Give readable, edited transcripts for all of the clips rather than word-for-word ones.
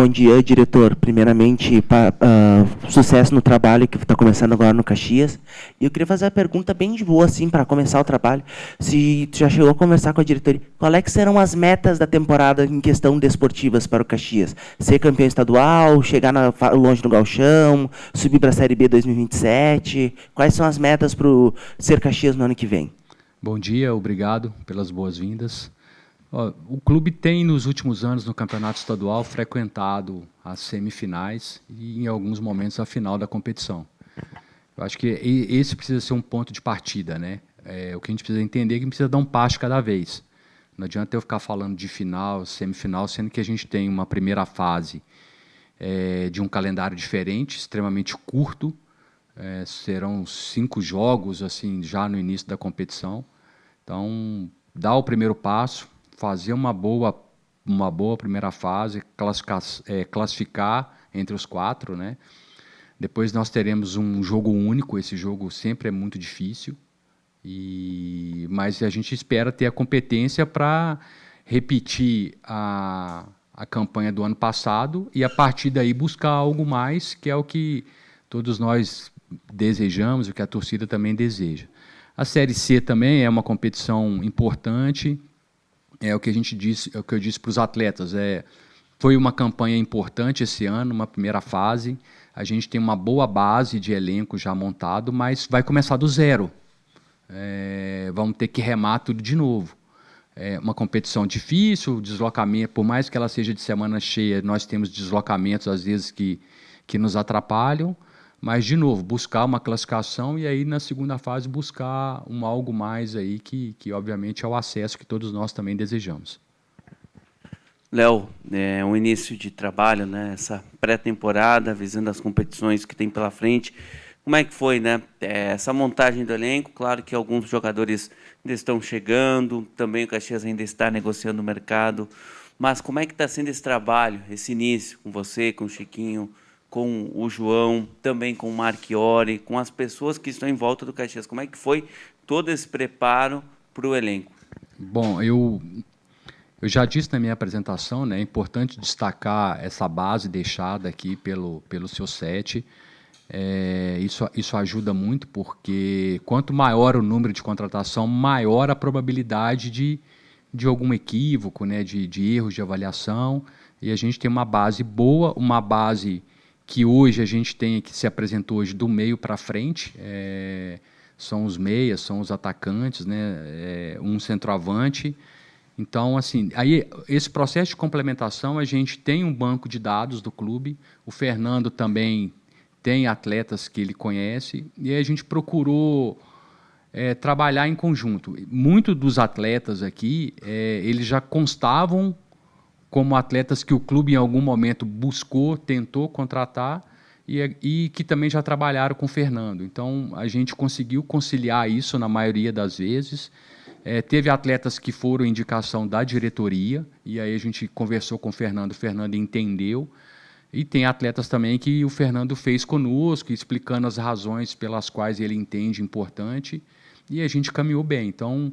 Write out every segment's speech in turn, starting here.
Bom dia, diretor. Primeiramente, sucesso no trabalho que está começando agora no Caxias. E eu queria fazer uma pergunta bem de boa, assim, para começar o trabalho. Se tu já chegou a conversar com a diretoria, qual é que serão as metas da temporada em questão desportivas para o Caxias? Ser campeão estadual, chegar longe no gauchão, subir para a Série B 2027? Quais são as metas para o Ser Caxias no ano que vem? Bom dia, obrigado pelas boas-vindas. O clube tem, nos últimos anos, no campeonato estadual, frequentado as semifinais e, em alguns momentos, a final da competição. Eu acho que esse precisa ser um ponto de partida, né? O que a gente precisa entender é que a gente precisa dar um passo cada vez. Não adianta eu ficar falando de final, semifinal, sendo que a gente tem uma primeira fase de um calendário diferente, extremamente curto. Serão 5 jogos assim, já no início da competição. Então, dar o primeiro passo, fazer uma boa primeira fase, classificar entre os 4, né? Depois nós teremos um jogo único, esse jogo sempre é muito difícil, mas a gente espera ter a competência para repetir a campanha do ano passado e, a partir daí, buscar algo mais, que é o que todos nós desejamos, o que a torcida também deseja. A Série C também é uma competição importante, é o que a gente disse, é o que eu disse para os atletas. Foi uma campanha importante esse ano, uma primeira fase. A gente tem uma boa base de elenco já montado, mas vai começar do zero. Vamos ter que remar tudo de novo. É uma competição difícil, deslocamento, por mais que ela seja de semana cheia, nós temos deslocamentos às vezes que nos atrapalham. Mas, de novo, buscar uma classificação e aí, na segunda fase, buscar algo mais aí que obviamente, é o acesso que todos nós também desejamos. Léo, um início de trabalho, né? Essa pré-temporada, visando as competições que tem pela frente. Como é que foi, né? Essa montagem do elenco? Claro que alguns jogadores ainda estão chegando, também o Caxias ainda está negociando o mercado. Mas como é que está sendo esse trabalho, esse início, com você, com o Chiquinho, com o João, também com o Marchiori, com as pessoas que estão em volta do Caxias? Como é que foi todo esse preparo para o elenco? Bom, eu já disse na minha apresentação, né, é importante destacar essa base deixada aqui pelo seu set. Isso ajuda muito, porque quanto maior o número de contratação, maior a probabilidade de algum equívoco, né, de erros de avaliação. E a gente tem uma base boa, uma base que hoje a gente tem, que se apresentou hoje do meio para frente, são os meias, são os atacantes, né, um centroavante. Então, assim, aí esse processo de complementação, a gente tem um banco de dados do clube, o Fernando também tem atletas que ele conhece, e a gente procurou trabalhar em conjunto. Muitos dos atletas aqui, eles já constavam como atletas que o clube em algum momento buscou, tentou contratar e que também já trabalharam com o Fernando. Então, a gente conseguiu conciliar isso na maioria das vezes. Teve atletas que foram indicação da diretoria, e aí a gente conversou com o Fernando entendeu. E tem atletas também que o Fernando fez conosco, explicando as razões pelas quais ele entende importante, e a gente caminhou bem. Então,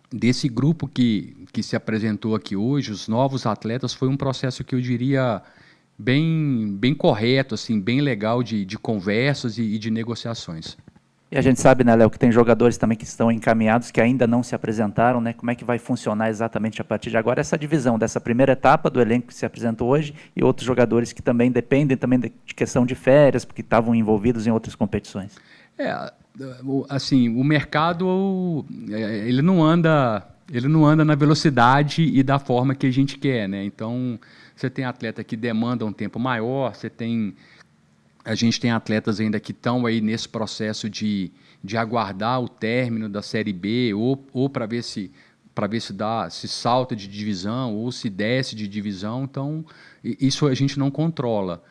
desse grupo que se apresentou aqui hoje, os novos atletas, foi um processo que eu diria bem correto, assim, bem legal de conversas e de negociações. E a gente sabe, né, Léo, que tem jogadores também que estão encaminhados, que ainda não se apresentaram, né? Como é que vai funcionar exatamente a partir de agora essa divisão dessa primeira etapa do elenco que se apresentou hoje e outros jogadores que também dependem também de questão de férias, porque estavam envolvidos em outras competições? Assim, o mercado ele não anda na velocidade e da forma que a gente quer, né? Então, você tem atleta que demanda um tempo maior, a gente tem atletas ainda que estão aí nesse processo de aguardar o término da Série B ou para ver se salta de divisão ou se desce de divisão. Então, isso a gente não controla.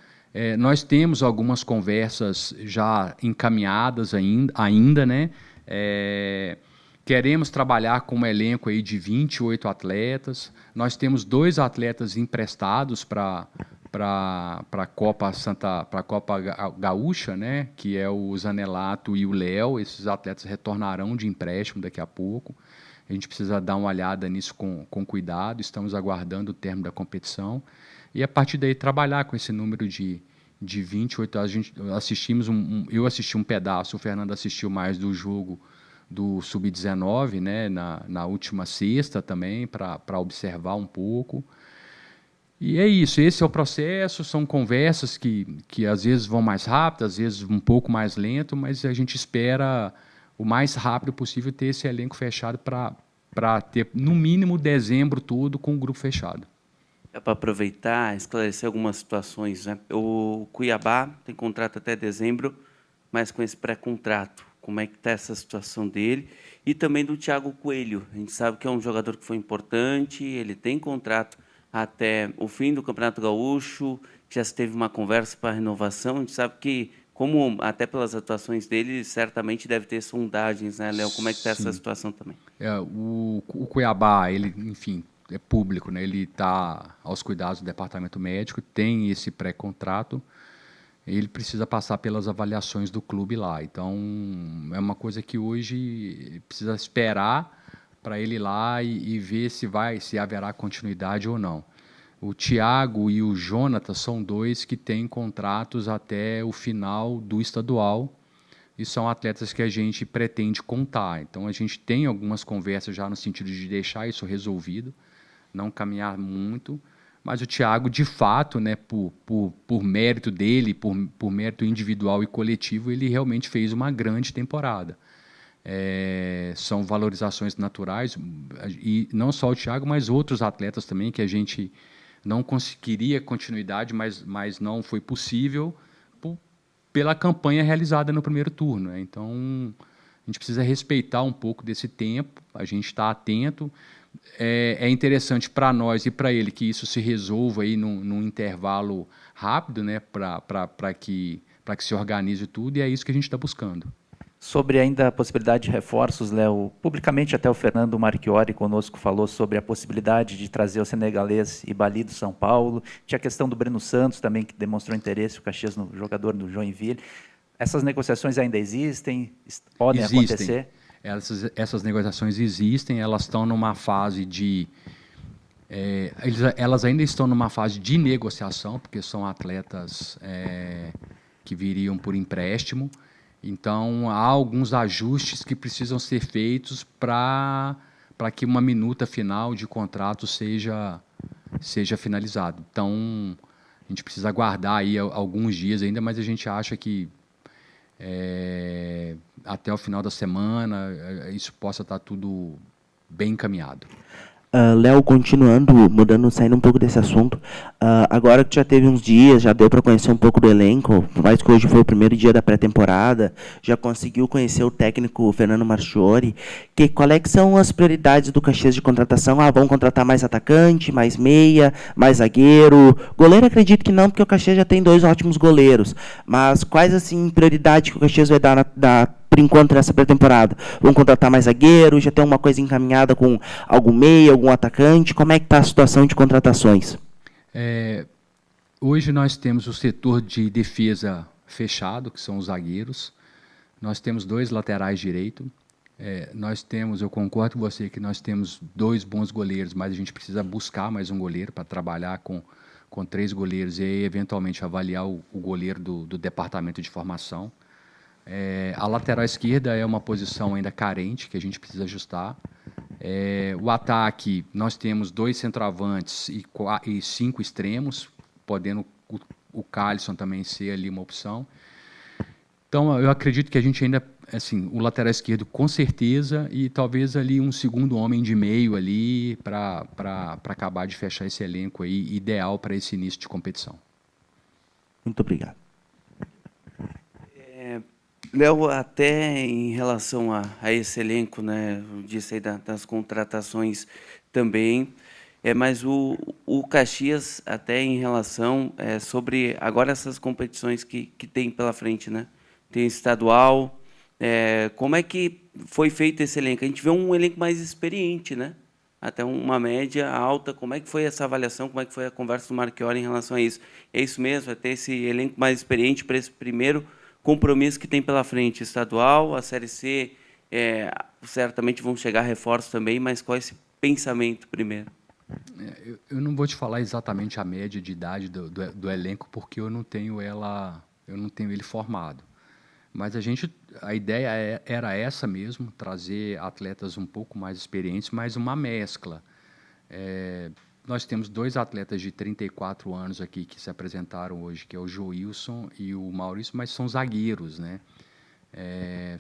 Nós temos algumas conversas já encaminhadas ainda, né? Queremos trabalhar com um elenco aí de 28 atletas. Nós temos 2 atletas emprestados para a Copa Gaúcha, né? Que é o Zanelato e o Léo. Esses atletas retornarão de empréstimo daqui a pouco. A gente precisa dar uma olhada nisso com cuidado. Estamos aguardando o término da competição. e a partir daí trabalhar com esse número de 28. Eu assisti um pedaço, o Fernando assistiu mais do jogo do Sub-19, né, na última sexta também, para observar um pouco. E é isso, esse é o processo, são conversas que às vezes vão mais rápido, às vezes um pouco mais lento, mas a gente espera o mais rápido possível ter esse elenco fechado para ter, no mínimo, dezembro todo com o grupo fechado. É para aproveitar, esclarecer algumas situações, né? O Cuiabá tem contrato até dezembro, mas com esse pré-contrato. Como é que está essa situação dele? E também do Thiago Coelho. A gente sabe que é um jogador que foi importante, ele tem contrato até o fim do Campeonato Gaúcho, já se teve uma conversa para renovação. A gente sabe que, como até pelas atuações dele, certamente deve ter sondagens, né, Léo? Como é que está essa situação também? O Cuiabá, ele, enfim, é público, né? Ele está aos cuidados do departamento médico, tem esse pré-contrato, ele precisa passar pelas avaliações do clube lá. Então, é uma coisa que hoje precisa esperar para ele ir lá e ver se haverá continuidade ou não. O Thiago e o Jonathan são dois que têm contratos até o final do estadual e são atletas que a gente pretende contar. Então, a gente tem algumas conversas já no sentido de deixar isso resolvido, não caminhar muito, mas o Thiago, de fato, né, por mérito dele, por mérito individual e coletivo, ele realmente fez uma grande temporada. São valorizações naturais, e não só o Thiago, mas outros atletas também, que a gente não conseguiria continuidade, mas não foi possível pela campanha realizada no primeiro turno, né? Então, a gente precisa respeitar um pouco desse tempo, a gente está atento. É interessante para nós e para ele que isso se resolva aí num intervalo rápido, né, para que se organize tudo, e é isso que a gente está buscando. Sobre ainda a possibilidade de reforços, Léo, publicamente até o Fernando Marchiori conosco falou sobre a possibilidade de trazer o senegalês Ibali do São Paulo. Tinha a questão do Breno Santos também, que demonstrou interesse, o Caxias, no jogador do Joinville. Essas negociações ainda existem? Podem acontecer? Essas negociações existem, elas estão numa fase de... elas ainda estão numa fase de negociação, porque são atletas que viriam por empréstimo. Então, há alguns ajustes que precisam ser feitos para que uma minuta final de contrato seja finalizada. Então, a gente precisa aguardar aí alguns dias ainda, mas a gente acha que até o final da semana isso possa estar tudo bem encaminhado. Léo, continuando, saindo um pouco desse assunto, agora que já teve uns dias, já deu para conhecer um pouco do elenco, por mais que hoje foi o primeiro dia da pré-temporada, já conseguiu conhecer o técnico Fernando Marchiori, qual é que são as prioridades do Caxias de contratação? Vão contratar mais atacante, mais meia, mais zagueiro? Goleiro acredito que não, porque o Caxias já tem 2 ótimos goleiros, mas quais assim prioridades que o Caxias vai dar por enquanto nessa pré-temporada? Vão contratar mais zagueiro? Já tem uma coisa encaminhada com algum meia, algum atacante? Como é que está a situação de contratações? Hoje nós temos o setor de defesa fechado, que são os zagueiros. Nós temos 2 laterais direito. Eu concordo com você que nós temos 2 bons goleiros, mas a gente precisa buscar mais um goleiro para trabalhar com 3 goleiros e aí, eventualmente avaliar o goleiro do departamento de formação. A lateral esquerda é uma posição ainda carente, que a gente precisa ajustar. O ataque, nós temos 2 centroavantes e 5 extremos, podendo o Calisson também ser ali uma opção. Então, eu acredito que a gente ainda, assim, o lateral esquerdo com certeza, e talvez ali um segundo homem de meio ali para acabar de fechar esse elenco aí, ideal para esse início de competição. Muito obrigado. Léo, até em relação a esse elenco, né, eu disse aí das contratações também, mas o Caxias, até em relação sobre agora essas competições que tem pela frente, né? Tem estadual, como é que foi feito esse elenco? A gente vê um elenco mais experiente, né? Até uma média alta. Como é que foi essa avaliação? Como é que foi a conversa do Marchiori em relação a isso? É isso mesmo? É ter esse elenco mais experiente para esse primeiro compromisso que tem pela frente, estadual, a Série C, certamente vão chegar reforços também, mas qual é esse pensamento primeiro? Eu não vou te falar exatamente a média de idade do elenco, porque eu não tenho ele formado. Mas a ideia era essa mesmo, trazer atletas um pouco mais experientes, mas uma mescla. Nós temos 2 atletas de 34 anos aqui que se apresentaram hoje, que é o Joilson e o Maurício, mas são zagueiros, né?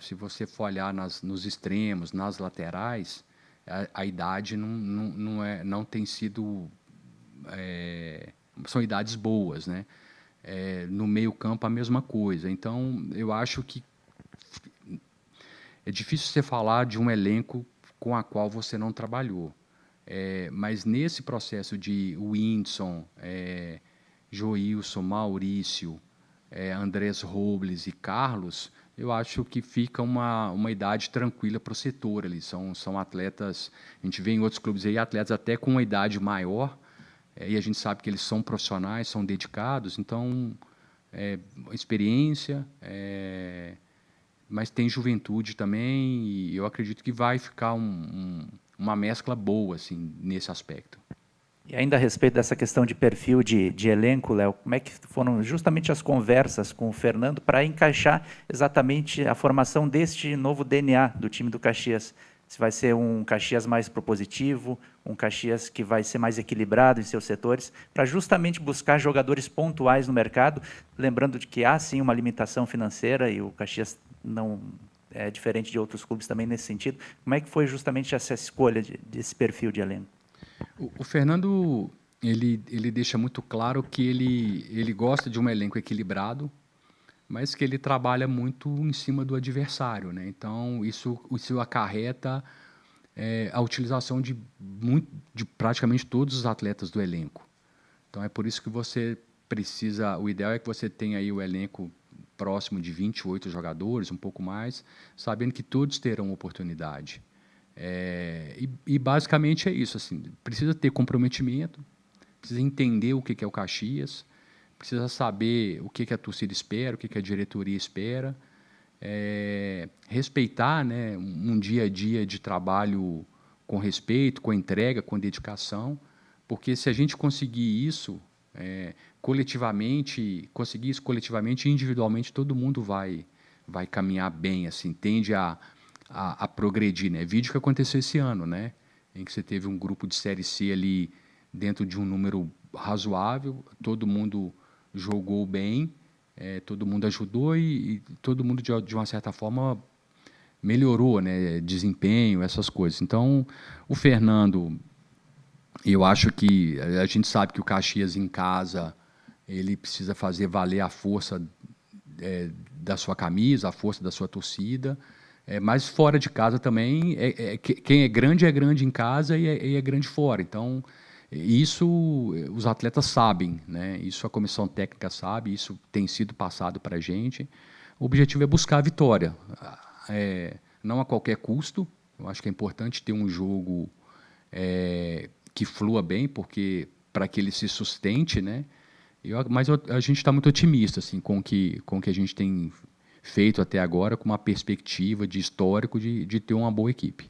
Se você for olhar nos extremos, nas laterais, a idade não tem sido... são idades boas, né? No meio-campo, a mesma coisa. Então, eu acho que é difícil você falar de um elenco com a qual você não trabalhou. Mas nesse processo de Whindersson, Joilson, Maurício, Andrés Robles e Carlos, eu acho que fica uma idade tranquila para o setor ali. São atletas, a gente vê em outros clubes aí, atletas até com uma idade maior, e a gente sabe que eles são profissionais, são dedicados, então, experiência, mas tem juventude também, e eu acredito que vai ficar uma mescla boa assim, nesse aspecto. E ainda a respeito dessa questão de perfil de elenco, Léo, como é que foram justamente as conversas com o Fernando para encaixar exatamente a formação deste novo DNA do time do Caxias? Se vai ser um Caxias mais propositivo, um Caxias que vai ser mais equilibrado em seus setores, para justamente buscar jogadores pontuais no mercado, lembrando de que há sim uma limitação financeira e o Caxias não é diferente de outros clubes também nesse sentido. Como é que foi justamente essa escolha desse perfil de elenco? O Fernando, ele deixa muito claro que ele gosta de um elenco equilibrado, mas que ele trabalha muito em cima do adversário, né? Então, isso acarreta a utilização de praticamente todos os atletas do elenco. Então, é por isso que você precisa... O ideal é que você tenha aí o elenco próximo de 28 jogadores, um pouco mais, sabendo que todos terão oportunidade. E basicamente é isso. Assim, precisa ter comprometimento, precisa entender o que é o Caxias, precisa saber o que a torcida espera, o que a diretoria espera, respeitar, né, um dia a dia de trabalho com respeito, com entrega, com dedicação, porque se a gente conseguir isso coletivamente e individualmente, todo mundo vai caminhar bem, assim, tende a progredir, né? Vídeo que aconteceu esse ano, né, em que você teve um grupo de Série C ali dentro de um número razoável, todo mundo jogou bem, todo mundo ajudou e todo mundo, de uma certa forma, melhorou, né, desempenho, essas coisas. Então, o Fernando, eu acho que a gente sabe que o Caxias em casa, ele precisa fazer valer a força da sua camisa, a força da sua torcida, mas fora de casa também, quem é grande em casa e é grande fora. Então, isso os atletas sabem, né? Isso a comissão técnica sabe, isso tem sido passado para a gente. O objetivo é buscar a vitória, não a qualquer custo. Eu acho que é importante ter um jogo que flua bem, porque para que ele se sustente, né? Mas a gente está muito otimista assim, com o que a gente tem feito até agora, com uma perspectiva de histórico de ter uma boa equipe.